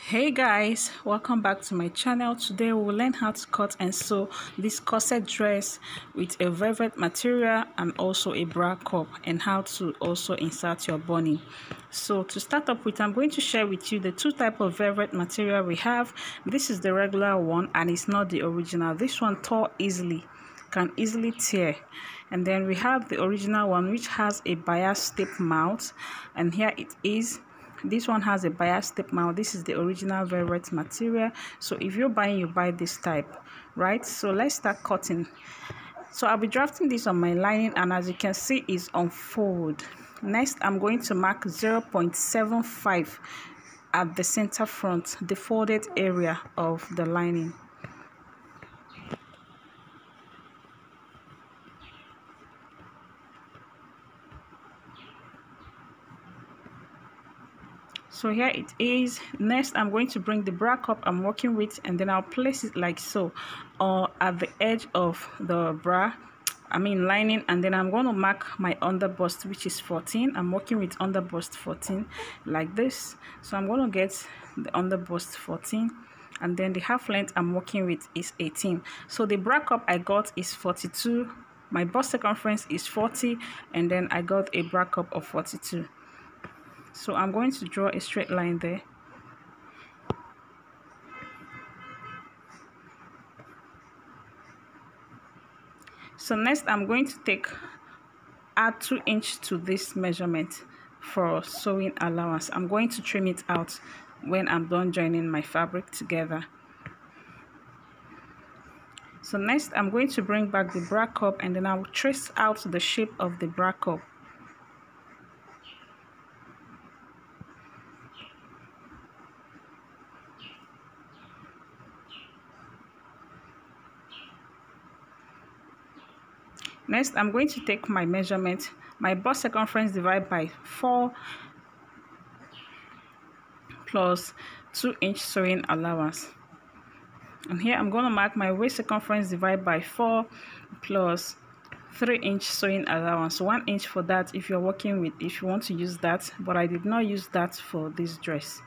Hey guys, welcome back to my channel. Today we will learn how to cut and sew this corset dress with a velvet material and also a bra cup, and how to also insert your bunny. So to start up with, I'm going to share with you the two types of velvet material we have. This is the regular one and it's not the original. This one tore easily, can easily tear. And then we have the original one, which has a bias tip mouth, and here it is. This one has a bias tip mouth. This is the original velvet material. So if you're buying, you buy this type, right? So let's start cutting. So I'll be drafting this on my lining, and as you can see, it's on fold. Next, I'm going to mark 0.75 at the center front, the folded area of the lining. So here it is. Next, I'm going to bring the bra cup I'm working with, and then I'll place it like so, or at the edge of the lining, and then I'm going to mark my underbust, which is 14. I'm working with underbust 14 like this. So I'm going to get the underbust 14, and then the half length I'm working with is 18. So the bra cup I got is 42. My bust circumference is 40, and then I got a bra cup of 42. So I'm going to draw a straight line there. So next, I'm going to add 2 inches to this measurement for sewing allowance. I'm going to trim it out when I'm done joining my fabric together. So next, I'm going to bring back the bra cup, and then I will trace out the shape of the bra cup. Next, I'm going to take my measurement, my bust circumference divided by 4 plus 2-inch sewing allowance. And here I'm going to mark my waist circumference divided by 4 plus 3-inch sewing allowance. 1 inch for that if you're working with, if you want to use that, but I did not use that for this dress.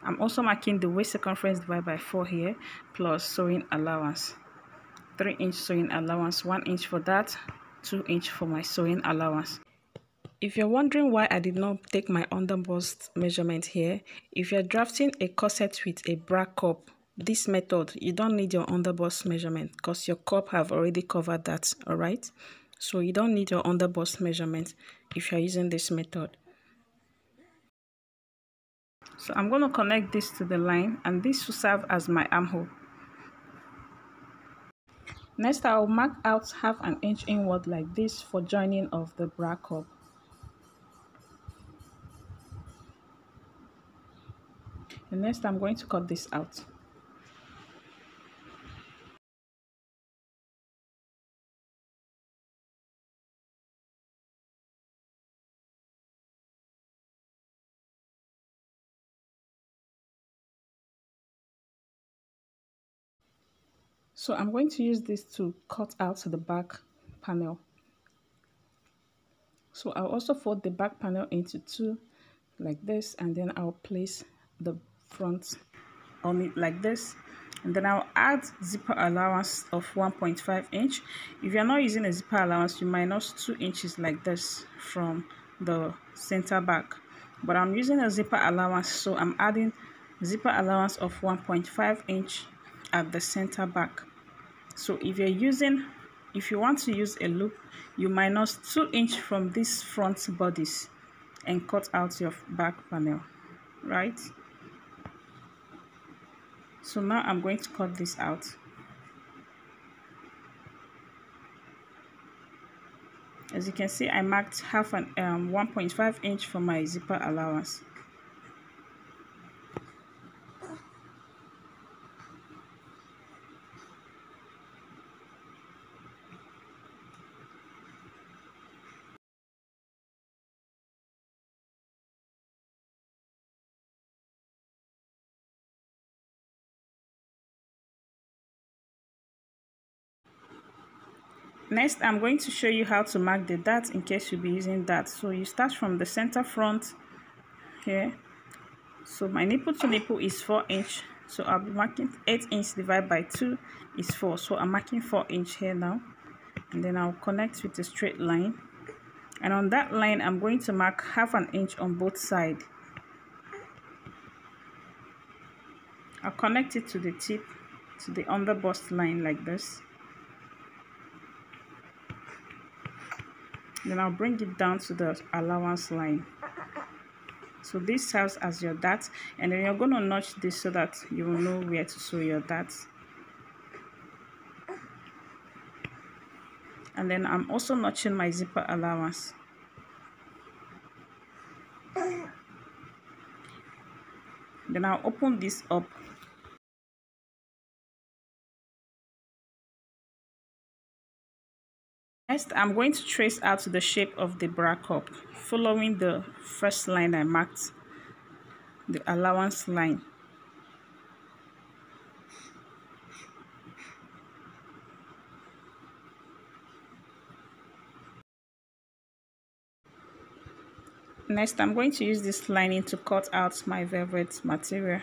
I'm also marking the waist circumference divided by 4 here plus sewing allowance. 3-inch sewing allowance, 1 inch for that, 2 inch for my sewing allowance. If you're wondering why I did not take my underbust measurement here, if you're drafting a corset with a bra cup, this method, you don't need your underbust measurement because your cup have already covered that, all right? So you don't need your underbust measurement if you're using this method. So I'm going to connect this to the line, and this will serve as my armhole. Next, I will mark out 1/2 inch inward like this for joining of the bra cup. And next, I'm going to cut this out. So I'm going to use this to cut out the back panel. So I'll also fold the back panel into 2 like this, and then I'll place the front on it like this, and then I'll add zipper allowance of 1.5 inch. If you're not using a zipper allowance, you minus 2 inches like this from the center back, but I'm using a zipper allowance, so I'm adding zipper allowance of 1.5 inch at the center back. So if you want to use a loop, you minus 2 inch from these front bodies and cut out your back panel, right? So now I'm going to cut this out. As you can see, I marked 1.5 inch for my zipper allowance. Next, I'm going to show you how to mark the dart in case you'll be using that. So you start from the center front here, So my nipple to nipple is 4 inch. So I'll be marking 8 inch divided by 2 is 4. So I'm marking 4 inch here now. And then I'll connect with a straight line. And on that line, I'm going to mark half an inch on both sides. I'll connect it to the tip, to the underbust line like this. Then I'll bring it down to the allowance line. So this serves as your dart, and then you're going to notch this so that you will know where to sew your darts. And then I'm also notching my zipper allowance. Then I'll open this up. Next, I'm going to trace out the shape of the bra cup, following the first line I marked, the allowance line. Next, I'm going to use this lining to cut out my velvet material.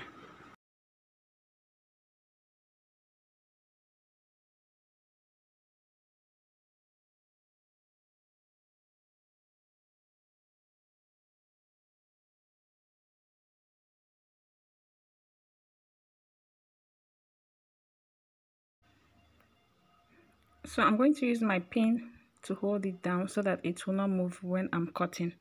So I'm going to use my pin to hold it down so that it will not move when I'm cutting.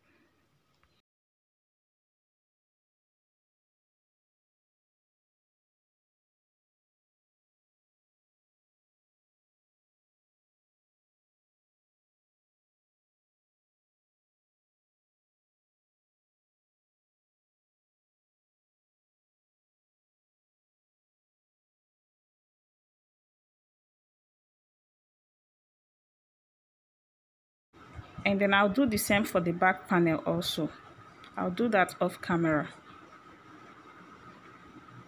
And then I'll do the same for the back panel also. I'll do that off camera.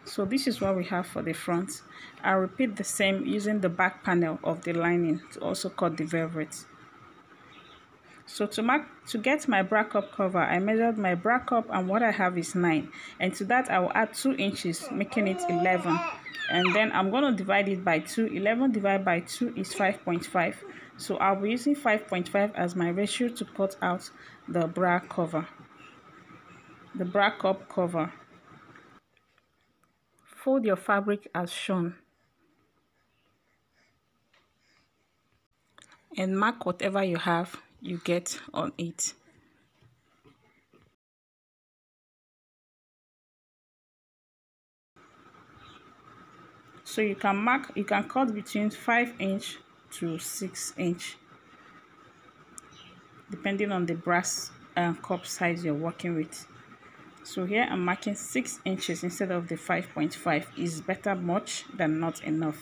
So this is what we have for the front. I'll repeat the same using the back panel of the lining to also cut the velvet. So to get my bra cup cover, I measured my bra cup and what I have is 9. And to that I will add 2 inches, making it 11. And then I'm going to divide it by 2. 11 divided by 2 is 5.5. So I'll be using 5.5 as my ratio to cut out the bra cover, the bra cup cover. Fold your fabric as shown and mark whatever you have you get on it. So you can cut between 5 inch to 6 inch depending on the brass cup size you're working with. So here I'm marking 6 inches instead of the 5.5. Is better much than not enough.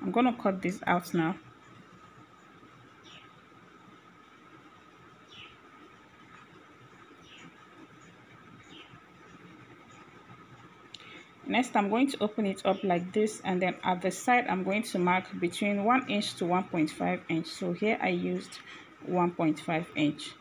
I'm going to cut this out now. Next, I'm going to open it up like this, and then at the side, I'm going to mark between 1 inch to 1.5 inch. So here I used 1.5 inch.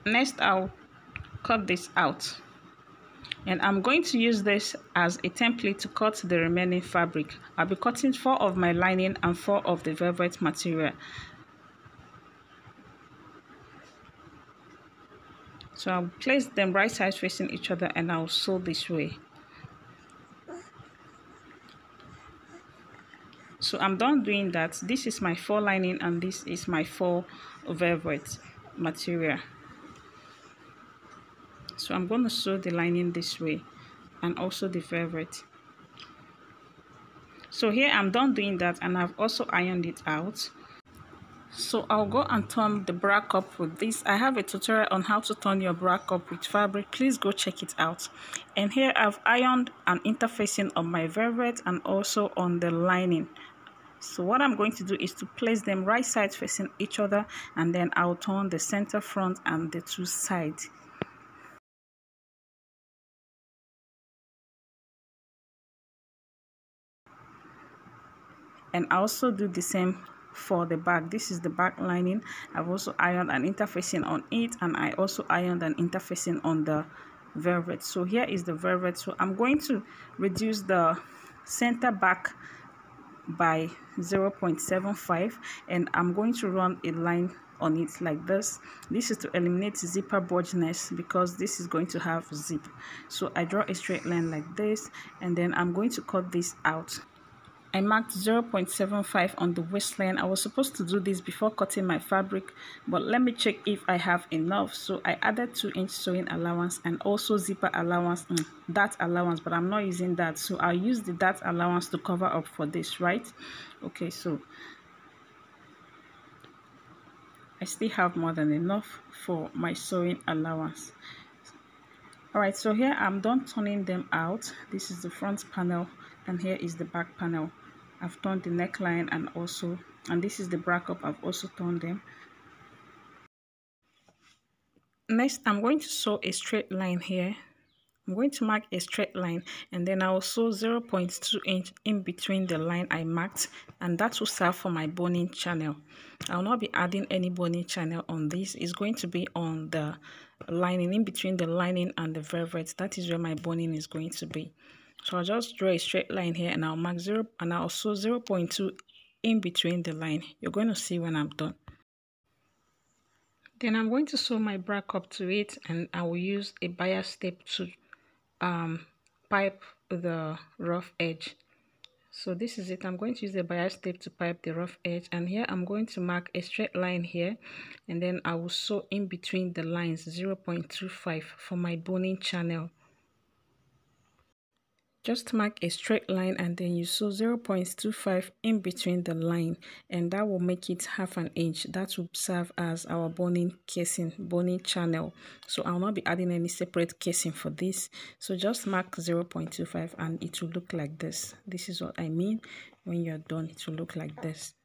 Next, I'll cut this out. And I'm going to use this as a template to cut the remaining fabric. I'll be cutting 4 of my lining and 4 of the velvet material. So I'll place them right sides facing each other and I'll sew this way. So I'm done doing that. This is my 4 lining and this is my 4 velvet material. So I'm going to sew the lining this way and also the velvet. So here I'm done doing that, and I've also ironed it out. So I'll go and turn the bra cup with this. I have a tutorial on how to turn your bra cup with fabric. Please go check it out. And here I've ironed an interfacing on my velvet and also on the lining. So what I'm going to do is to place them right sides facing each other, and then I'll turn the center, front, and the two sides. And I also do the same for the back. This is the back lining. I've also ironed an interfacing on it, and I also ironed an interfacing on the velvet. So here is the velvet. So I'm going to reduce the center back by 0.75, and I'm going to run a line on it like this. This is to eliminate zipper bulginess because this is going to have zip. So I draw a straight line like this, and then I'm going to cut this out. I marked 0.75 on the waistline. I was supposed to do this before cutting my fabric, but let me check if I have enough. So I added 2-inch sewing allowance and also zipper allowance, dart allowance, but I'm not using that. So I'll use the dart allowance to cover up for this, right? Okay, so I still have more than enough for my sewing allowance. All right, so here I'm done turning them out. This is the front panel, and here is the back panel. I've turned the neckline, and this is the bra cup. I've also turned them. Next, I'm going to sew a straight line here. I'm going to mark a straight line, and then I'll sew 0.2 inch in between the line I marked, and that will serve for my boning channel. I'll not be adding any boning channel on this. It's going to be on the lining, in between the lining and the velvet. That is where my boning is going to be. So I'll just draw a straight line here, and I'll mark 0, and I'll sew 0.2 in between the line. You're going to see when I'm done. Then I'm going to sew my bra cup to it, and I will use a bias tape to pipe the rough edge. So this is it. I'm going to use the bias tape to pipe the rough edge, and here I'm going to mark a straight line here, and then I will sew in between the lines 0.25 for my boning channel. Just mark a straight line, and then you sew 0.25 in between the line, and that will make it half an inch. That will serve as our boning casing, boning channel. So I'll not be adding any separate casing for this. So just mark 0.25 and it will look like this. This is what I mean. When you're done, it will look like this.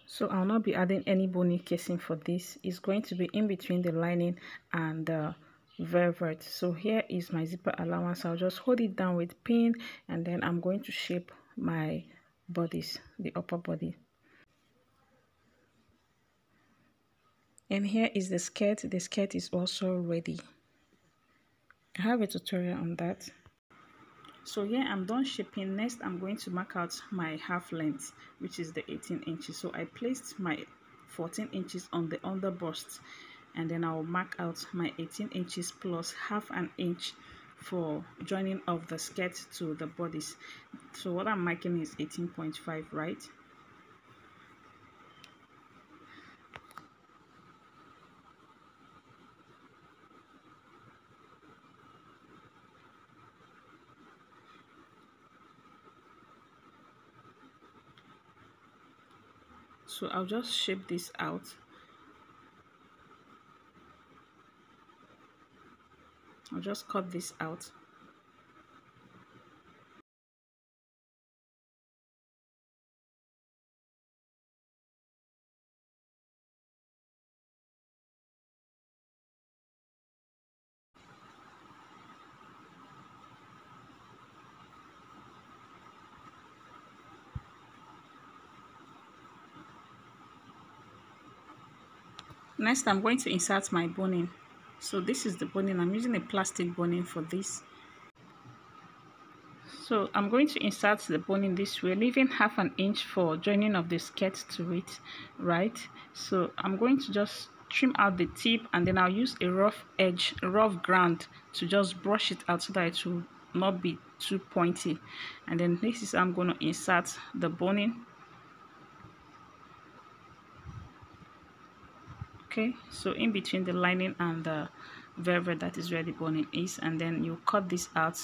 So I'll not be adding any boning casing for this. It's going to be in between the lining and the velvet. So here is my zipper allowance. I'll just hold it down with pin, and then I'm going to shape my bodies, the upper body. And here is the skirt. The skirt is also ready. I have a tutorial on that. So here I'm done shaping. Next I'm going to mark out my half length, which is the 18 inches. So I placed my 14 inches on the under bust, and then I'll mark out my 18 inches plus half an inch for joining of the skirt to the bodice. So what I'm marking is 18.5, right? So I'll just shape this out. I'll just cut this out. Next, I'm going to insert my boning. So this is the boning. I'm using a plastic boning for this. So I'm going to insert the boning this way, leaving half an inch for joining of the skirt to it, right? So I'm going to just trim out the tip, and then I'll use a rough edge, a rough ground to just brush it out so that it will not be too pointy. And then this is how I'm going to insert the boning. Okay, so in between the lining and the velvet, that is where the boning is, and then you cut this out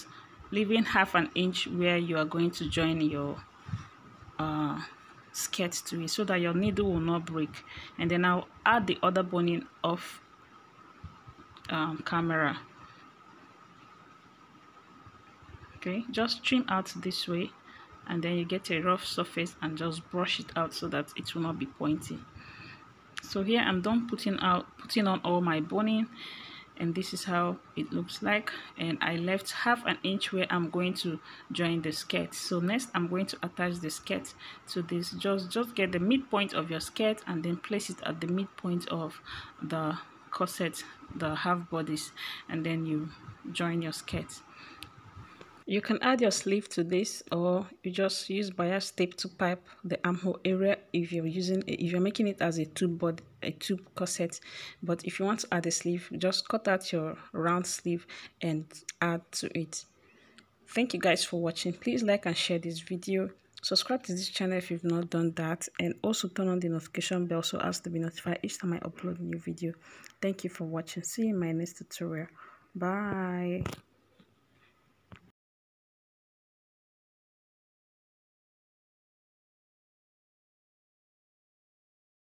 leaving half an inch where you are going to join your skirt to it, so that your needle will not break. And then I'll add the other boning off camera. Okay, just trim out this way, and then you get a rough surface and just brush it out so that it will not be pointy. So here I'm done putting on all my boning, and this is how it looks like. And I left half an inch where I'm going to join the skirt. So next I'm going to attach the skirt to this. Just get the midpoint of your skirt and then place it at the midpoint of the corset, the half bodies, and then you join your skirt. You can add your sleeve to this, or you just use bias tape to pipe the armhole area if you're making it as a tube corset. But if you want to add a sleeve, just cut out your round sleeve and add to it. Thank you guys for watching. Please like and share this video. Subscribe to this channel if you've not done that, and also turn on the notification bell so as to be notified each time I upload a new video. Thank you for watching. See you in my next tutorial. Bye.